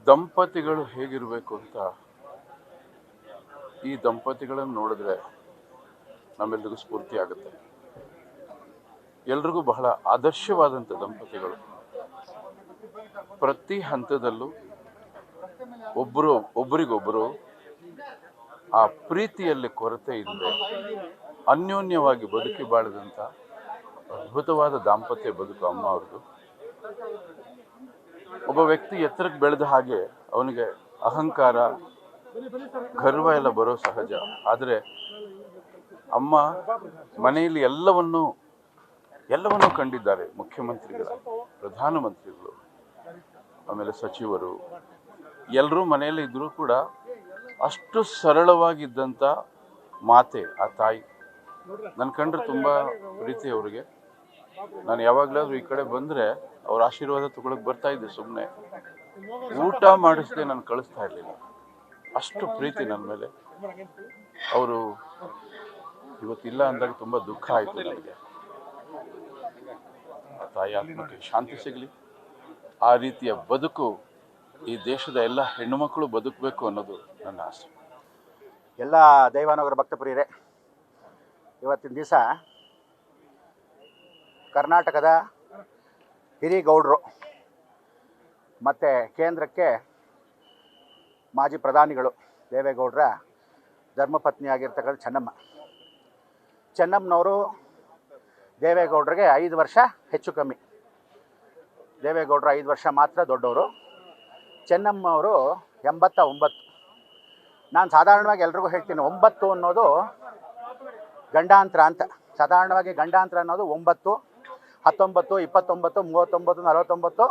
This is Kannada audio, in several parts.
ದಂಪತಿಗಳು ಹೇಗಿರಬೇಕು ಅಂತ ಈ ದಂಪತಿಗಳನ್ನು ನೋಡಿದ್ರೆ ನಮ್ಮೆಲ್ಲರಿಗೂ ಸ್ಫೂರ್ತಿ ಆಗುತ್ತೆ. ಎಲ್ರಿಗೂ ಬಹಳ ಆದರ್ಶವಾದಂಥ ದಂಪತಿಗಳು. ಪ್ರತಿ ಹಂತದಲ್ಲೂ ಒಬ್ಬರಿಗೊಬ್ಬರು ಆ ಪ್ರೀತಿಯಲ್ಲಿ ಕೊರತೆ ಇಲ್ಲದೆ ಅನ್ಯೋನ್ಯವಾಗಿ ಬದುಕಿ ಬಾಳಿದಂಥ ಅದ್ಭುತವಾದ ದಾಂಪತ್ಯ ಬದುಕು ಅಮ್ಮ ಅವ್ರದ್ದು. ಒಬ್ಬ ವ್ಯಕ್ತಿ ಎತ್ತರಕ್ಕೆ ಬೆಳೆದ ಹಾಗೆ ಅವನಿಗೆ ಅಹಂಕಾರ, ಗರ್ವ ಎಲ್ಲ ಬರೋ ಸಹಜ. ಆದರೆ ಅಮ್ಮ ಮನೆಯಲ್ಲಿ ಎಲ್ಲವನ್ನೂ ಕಂಡಿದ್ದಾರೆ. ಮುಖ್ಯಮಂತ್ರಿಗಳ, ಪ್ರಧಾನಮಂತ್ರಿಗಳು, ಆಮೇಲೆ ಸಚಿವರು ಎಲ್ಲರೂ ಮನೆಯಲ್ಲಿ ಇದ್ದರೂ ಕೂಡ ಅಷ್ಟು ಸರಳವಾಗಿದ್ದಂಥ ಮಾತೆ ಆ ತಾಯಿ. ನನ್ನ ಕಂಡ್ರೆ ತುಂಬ ಪ್ರೀತಿ ಅವರಿಗೆ. ನಾನು ಯಾವಾಗಲಾದ್ರೂ ಈ ಕಡೆ ಬಂದರೆ ಅವ್ರ ಆಶೀರ್ವಾದ ತಗೊಳಕ್ಕೆ ಬರ್ತಾ ಇದ್ದೆ. ಸುಮ್ಮನೆ ಊಟ ಮಾಡಿಸದೆ ನಾನು ಕಳಿಸ್ತಾ ಇರಲಿಲ್ಲ. ಅಷ್ಟು ಪ್ರೀತಿ ನನ್ನ ಮೇಲೆ. ಅವರು ಇವತ್ತಿಲ್ಲ ಅಂದಾಗ ತುಂಬ ದುಃಖ ಆಯಿತು ನನಗೆ. ಆ ತಾಯಿ ಆತ್ಮಕ್ಕೆ ಶಾಂತಿ ಸಿಗಲಿ. ಆ ರೀತಿಯ ಬದುಕು ಈ ದೇಶದ ಎಲ್ಲ ಹೆಣ್ಣು ಮಕ್ಕಳು ಬದುಕಬೇಕು ಅನ್ನೋದು ನನ್ನ ಆಸೆ. ಎಲ್ಲ ದೈವಾನುಗ್ರ ಭಕ್ತಪ್ರಿಯರೇ, ಇವತ್ತಿನ ದಿವಸ ಕರ್ನಾಟಕದ ಹಿರಿಗೌಡರು ಮತ್ತು ಕೇಂದ್ರಕ್ಕೆ ಮಾಜಿ ಪ್ರಧಾನಿಗಳು ದೇವೇಗೌಡರ ಧರ್ಮಪತ್ನಿಯಾಗಿರ್ತಕ್ಕಂಥ ಚೆನ್ನಮ್ಮನವರು ದೇವೇಗೌಡರಿಗೆ 5 ವರ್ಷ ಹೆಚ್ಚು ಕಮ್ಮಿ. ದೇವೇಗೌಡರು 5 ವರ್ಷ ಮಾತ್ರ ದೊಡ್ಡವರು. ಚೆನ್ನಮ್ಮವರು 89. ನಾನು ಸಾಧಾರಣವಾಗಿ ಎಲ್ರಿಗೂ ಹೇಳ್ತೀನಿ, 9 ಅನ್ನೋದು ಗಂಡಾಂತರ ಅಂತ. ಸಾಧಾರಣವಾಗಿ ಗಂಡಾಂತರ ಅನ್ನೋದು 9, 19, 29, 39, 49,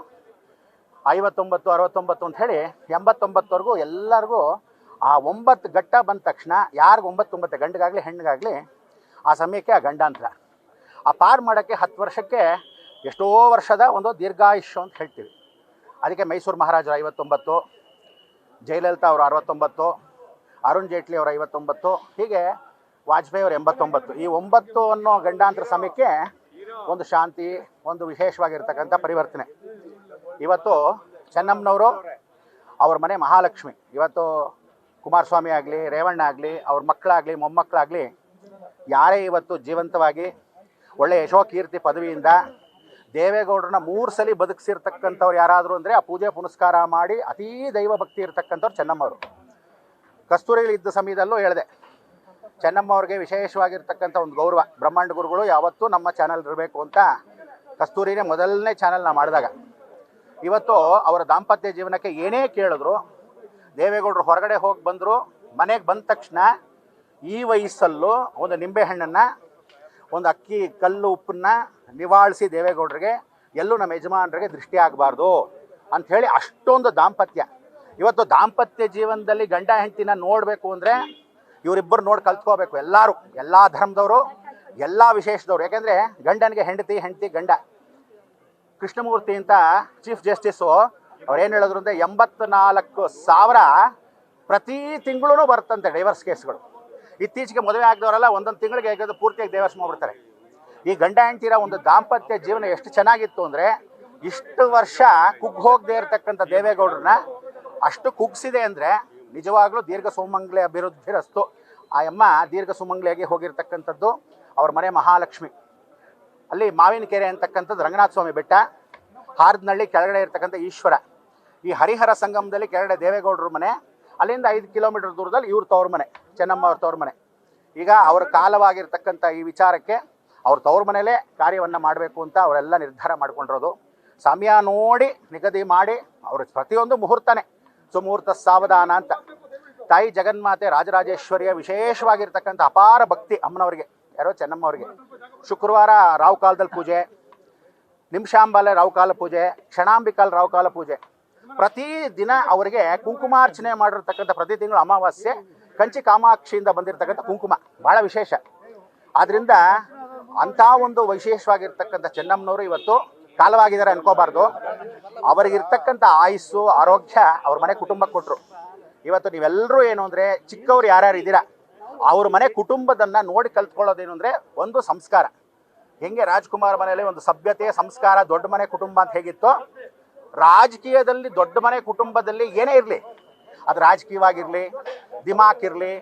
59, 69 ಅಂತ ಹೇಳಿ 89ವರೆಗೂ ಎಲ್ಲರಿಗೂ ಆ 9 ಘಟ್ಟ ಬಂದ ತಕ್ಷಣ ಯಾರಿಗೂ 9 ಗಂಡಿಗಾಗಲಿ ಹೆಣ್ಣಿಗಾಗಲಿ ಆ ಸಮಯಕ್ಕೆ ಆ ಗಂಡಾಂತರ. ಆ ಪಾರು ಮಾಡೋಕ್ಕೆ 10 ವರ್ಷಕ್ಕೆ ಎಷ್ಟೋ ವರ್ಷದ ಒಂದು ದೀರ್ಘಾಯುಷ್ಯ ಅಂತ ಹೇಳ್ತೀವಿ. ಅದಕ್ಕೆ ಮೈಸೂರು ಮಹಾರಾಜರು 59, ಜಯಲಲಿತಾ ಅವರು 69, ಅರುಣ್ ಜೇಟ್ಲಿ ಅವರು 59, ಹೀಗೆ ವಾಜಪೇಯಿ ಅವರು 89. ಈ 9 ಅನ್ನೋ ಗಂಡಾಂತರ ಸಮಯಕ್ಕೆ ಒಂದು ಶಾಂತಿ, ಒಂದು ವಿಶೇಷವಾಗಿರ್ತಕ್ಕಂಥ ಪರಿವರ್ತನೆ. ಇವತ್ತು ಚೆನ್ನಮ್ಮನವರು ಅವ್ರ ಮನೆ ಮಹಾಲಕ್ಷ್ಮಿ. ಇವತ್ತು ಕುಮಾರಸ್ವಾಮಿ ಆಗಲಿ, ರೇವಣ್ಣ ಆಗಲಿ, ಅವ್ರ ಮಕ್ಕಳಾಗಲಿ, ಮೊಮ್ಮಕ್ಕಳಾಗಲಿ ಯಾರೇ ಇವತ್ತು ಜೀವಂತವಾಗಿ ಒಳ್ಳೆಯ ಯಶೋ ಕೀರ್ತಿ ಪದವಿಯಿಂದ ದೇವೇಗೌಡರನ್ನ 3 ಸಲ ಬದುಕಿಸಿರ್ತಕ್ಕಂಥವ್ರು ಯಾರಾದರೂ ಅಂದರೆ ಆ ಪೂಜೆ ಪುನಸ್ಕಾರ ಮಾಡಿ ಅತೀ ದೈವ ಭಕ್ತಿ ಇರ್ತಕ್ಕಂಥವ್ರು ಚೆನ್ನಮ್ಮವರು. ಕಸ್ತೂರಿಗಳಿದ್ದ ಸಮಯದಲ್ಲೂ ಹೇಳಿದೆ, ಚೆನ್ನಮ್ಮ ಅವ್ರಿಗೆ ವಿಶೇಷವಾಗಿರ್ತಕ್ಕಂಥ ಒಂದು ಗೌರವ. ಬ್ರಹ್ಮಾಂಡ ಗುರುಗಳು ಯಾವತ್ತೂ ನಮ್ಮ ಚಾನಲ್ ಇರಬೇಕು ಅಂತ ಕಸ್ತೂರಿನೇ ಮೊದಲನೇ ಚಾನಲ್ ನಾವು ಮಾಡಿದಾಗ. ಇವತ್ತು ಅವರ ದಾಂಪತ್ಯ ಜೀವನಕ್ಕೆ ಏನೇ ಕೇಳಿದ್ರು, ದೇವೇಗೌಡರು ಹೊರಗಡೆ ಹೋಗಿ ಬಂದರು, ಮನೆಗೆ ಬಂದ ತಕ್ಷಣ ಈ ವಯಸ್ಸಲ್ಲೂ ಒಂದು ನಿಂಬೆಹಣ್ಣನ್ನು, ಒಂದು ಅಕ್ಕಿ ಕಲ್ಲು ಉಪ್ಪನ್ನು ನಿವಾಳಿಸಿ ದೇವೇಗೌಡರಿಗೆ ಎಲ್ಲೂ ನಮ್ಮ ಯಜಮಾನರಿಗೆ ದೃಷ್ಟಿ ಆಗಬಾರ್ದು ಅಂಥೇಳಿ ಅಷ್ಟೊಂದು ದಾಂಪತ್ಯ. ಇವತ್ತು ದಾಂಪತ್ಯ ಜೀವನದಲ್ಲಿ ಗಂಡ ಹೆಂಡತಿನ ನೋಡಬೇಕು ಅಂದರೆ ಇವರಿಬ್ಬರು ನೋಡಿ ಕಲ್ತ್ಕೋಬೇಕು. ಎಲ್ಲರೂ, ಎಲ್ಲ ಧರ್ಮದವರು, ಎಲ್ಲ ವಿಶೇಷದವರು. ಯಾಕೆಂದರೆ ಗಂಡನಿಗೆ ಹೆಂಡತಿ, ಹೆಂಡತಿ ಗಂಡ. ಕೃಷ್ಣಮೂರ್ತಿ ಅಂತ ಚೀಫ್ ಜಸ್ಟಿಸು ಅವ್ರೇನು ಹೇಳಿದ್ರು ಅಂದರೆ 84,000 ಪ್ರತಿ ತಿಂಗಳೂ ಬರುತ್ತಂತೆ ಡೈವರ್ಸ್ ಕೇಸ್ಗಳು. ಇತ್ತೀಚೆಗೆ ಮದುವೆ ಆಗಿದವರೆಲ್ಲ ಒಂದೊಂದು ತಿಂಗಳಿಗೆ ಹೇಗೋದು ಪೂರ್ತಿಯಾಗಿ ಡೈವರ್ಸ್ ಮಾಡಿಬಿಡ್ತಾರೆ. ಈ ಗಂಡ ಹೆಂಡತಿರ ಒಂದು ದಾಂಪತ್ಯ ಜೀವನ ಎಷ್ಟು ಚೆನ್ನಾಗಿತ್ತು ಅಂದರೆ, ಇಷ್ಟು ವರ್ಷ ಹೋಗದೆ ಇರತಕ್ಕಂಥ ದೇವೇಗೌಡರನ್ನ ಅಷ್ಟು ಕುಗ್ಸಿದೆ ಅಂದರೆ ನಿಜವಾಗ್ಲೂ ದೀರ್ಘ ಸುಮಂಗಲಿ ಅಭಿವೃದ್ಧಿರಸ್ತು. ಆ ಅಮ್ಮ ದೀರ್ಘ ಸುಮಂಗಲಿಯಾಗಿ ಹೋಗಿರ್ತಕ್ಕಂಥದ್ದು ಅವ್ರ ಮನೆ ಮಹಾಲಕ್ಷ್ಮಿ. ಅಲ್ಲಿ ಮಾವಿನಕೆರೆ ಅಂತಕ್ಕಂಥದ್ದು ರಂಗನಾಥ ಸ್ವಾಮಿ ಬೆಟ್ಟ, ಹಾರದನಹಳ್ಳಿ ಕೆಳಗಡೆ ಇರ್ತಕ್ಕಂಥ ಈಶ್ವರ. ಈ ಹರಿಹರ ಸಂಗಮದಲ್ಲಿ ಕೆಳಗಡೆ ದೇವೇಗೌಡರ ಮನೆ, ಅಲ್ಲಿಂದ 5 ಕಿಲೋಮೀಟರ್ ದೂರದಲ್ಲಿ ಇವ್ರ ತವ್ರ ಮನೆ, ಚೆನ್ನಮ್ಮ ಅವ್ರ ತವ್ರ ಮನೆ. ಈಗ ಅವರ ಕಾಲವಾಗಿರ್ತಕ್ಕಂಥ ಈ ವಿಚಾರಕ್ಕೆ ಅವ್ರ ತವ್ರ ಮನೇಲೇ ಕಾರ್ಯವನ್ನು ಮಾಡಬೇಕು ಅಂತ ಅವರೆಲ್ಲ ನಿರ್ಧಾರ ಮಾಡ್ಕೊಂಡಿರೋದು. ಸಮಯ ನೋಡಿ ನಿಗದಿ ಮಾಡಿ ಅವ್ರ ಪ್ರತಿಯೊಂದು ಮುಹೂರ್ತನೇ ಸುಮುಹೂರ್ತ ಸಾವಧಾನ ಅಂತ. ತಾಯಿ ಜಗನ್ಮಾತೆ ರಾಜರಾಜೇಶ್ವರಿಯ ವಿಶೇಷವಾಗಿರ್ತಕ್ಕಂಥ ಅಪಾರ ಭಕ್ತಿ ಅಮ್ಮನವರಿಗೆ, ಯಾರೋ ಚೆನ್ನಮ್ಮ ಅವರಿಗೆ. ಶುಕ್ರವಾರ ರಾವು ಕಾಲದಲ್ಲಿ ಪೂಜೆ, ನಿಮಿಷಾಂಬಾಲೆ ರಾವುಕಾಲ ಪೂಜೆ, ಕ್ಷಣಾಂಬಿಕಾಲ ರಾವುಕಾಲ ಪೂಜೆ. ಪ್ರತಿ ದಿನ ಅವರಿಗೆ ಕುಂಕುಮಾರ್ಚನೆ ಮಾಡಿರ್ತಕ್ಕಂಥ ಪ್ರತಿ ತಿಂಗಳು ಅಮಾವಾಸ್ಯೆ ಕಂಚಿ ಕಾಮಾಕ್ಷಿಯಿಂದ ಬಂದಿರತಕ್ಕಂಥ ಕುಂಕುಮ ಭಾಳ ವಿಶೇಷ. ಆದ್ದರಿಂದ ಅಂಥ ಒಂದು ವಿಶೇಷವಾಗಿರ್ತಕ್ಕಂಥ ಚೆನ್ನಮ್ಮನವರು ಇವತ್ತು ಕಾಲವಾಗಿದ್ದಾರೆ ಅನ್ಕೋಬಾರ್ದು. ಅವರಿಗಿರ್ತಕ್ಕಂಥ ಆಯುಸ್ಸು, ಆರೋಗ್ಯ ಅವ್ರ ಮನೆ ಕುಟುಂಬಕ್ಕೆ ಕೊಟ್ಟರು. ಇವತ್ತು ನೀವೆಲ್ಲರೂ ಏನು ಅಂದರೆ, ಚಿಕ್ಕವ್ರು ಯಾರ್ಯಾರು ಇದ್ದೀರಾ ಅವ್ರ ಮನೆ ಕುಟುಂಬದನ್ನು ನೋಡಿ ಕಲ್ತ್ಕೊಳ್ಳೋದೇನು ಅಂದರೆ ಒಂದು ಸಂಸ್ಕಾರ. ಹೆಂಗೆ ರಾಜ್ಕುಮಾರ್ ಮನೆಯಲ್ಲಿ ಒಂದು ಸಭ್ಯತೆ, ಸಂಸ್ಕಾರ, ದೊಡ್ಡ ಮನೆ ಕುಟುಂಬ ಅಂತ ಹೇಗಿತ್ತೋ, ರಾಜಕೀಯದಲ್ಲಿ ದೊಡ್ಡ ಮನೆ ಕುಟುಂಬದಲ್ಲಿ ಏನೇ ಇರಲಿ, ಅದು ರಾಜಕೀಯವಾಗಿರಲಿ, ದಿಮಾಕ್ ಇರಲಿ,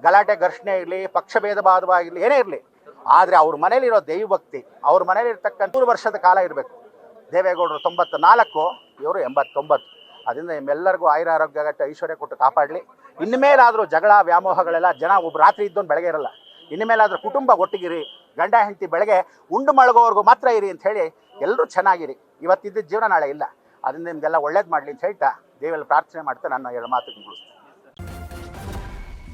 ಗಲಾಟೆ ಘರ್ಷಣೆ ಇರಲಿ, ಪಕ್ಷಭೇದ ಭಾದವಾಗಿರಲಿ, ಏನೇ ಇರಲಿ, ಆದರೆ ಅವ್ರ ಮನೇಲಿರೋ ದೈವಭಕ್ತಿ, ಅವ್ರ ಮನೇಲಿರ್ತಕ್ಕಂಥ 100 ವರ್ಷದ ಕಾಲ ಇರಬೇಕು. ದೇವೇಗೌಡರು 94, ಇವರು 89. ಅದರಿಂದ ನಿಮ್ಮೆಲ್ಲರಿಗೂ ಆಯುರ ಆರೋಗ್ಯ ಐಶ್ವರ್ಯ ಕೊಟ್ಟು ಕಾಪಾಡಲಿ. ಇನ್ಮೇಲಾದರೂ ಜಗಳ ವ್ಯಾಮೋಹಗಳೆಲ್ಲ, ಜನ ಒಬ್ಬ ರಾತ್ರಿ ಇದ್ದೊಂದು ಬೆಳಗ್ಗೆ ಇರಲ್ಲ, ಇನ್ಮೇಲಾದರೂ ಕುಟುಂಬ ಒಟ್ಟಿಗಿರಿ, ಗಂಡ ಹೆಂಡತಿ ಬೆಳಗ್ಗೆ ಉಂಡು ಮಳಗೋವರೆಗೂ ಮಾತ್ರ ಇರಿ ಅಂತ ಹೇಳಿ ಎಲ್ಲರೂ ಚೆನ್ನಾಗಿರಿ. ಇವತ್ತಿದ್ದ ಜೀವನ ನಾಳೆ ಇಲ್ಲ. ಅದರಿಂದ ನಿಮಗೆಲ್ಲ ಒಳ್ಳೇದು ಮಾಡಲಿ ಅಂತ ಹೇಳ್ತಾ ದೇವರಲ್ಲಿ ಪ್ರಾರ್ಥನೆ ಮಾಡ್ತಾ ನನ್ನ 2 ಮಾತು ಮುಗಿಸ್ತೀನಿ.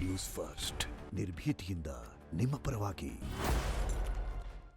ನ್ಯೂಸ್ ಫಸ್ಟ್ ನಿರ್ಭೀತಿಯಿಂದ ನಿಮ್ಮ ಪರವಾಗಿ.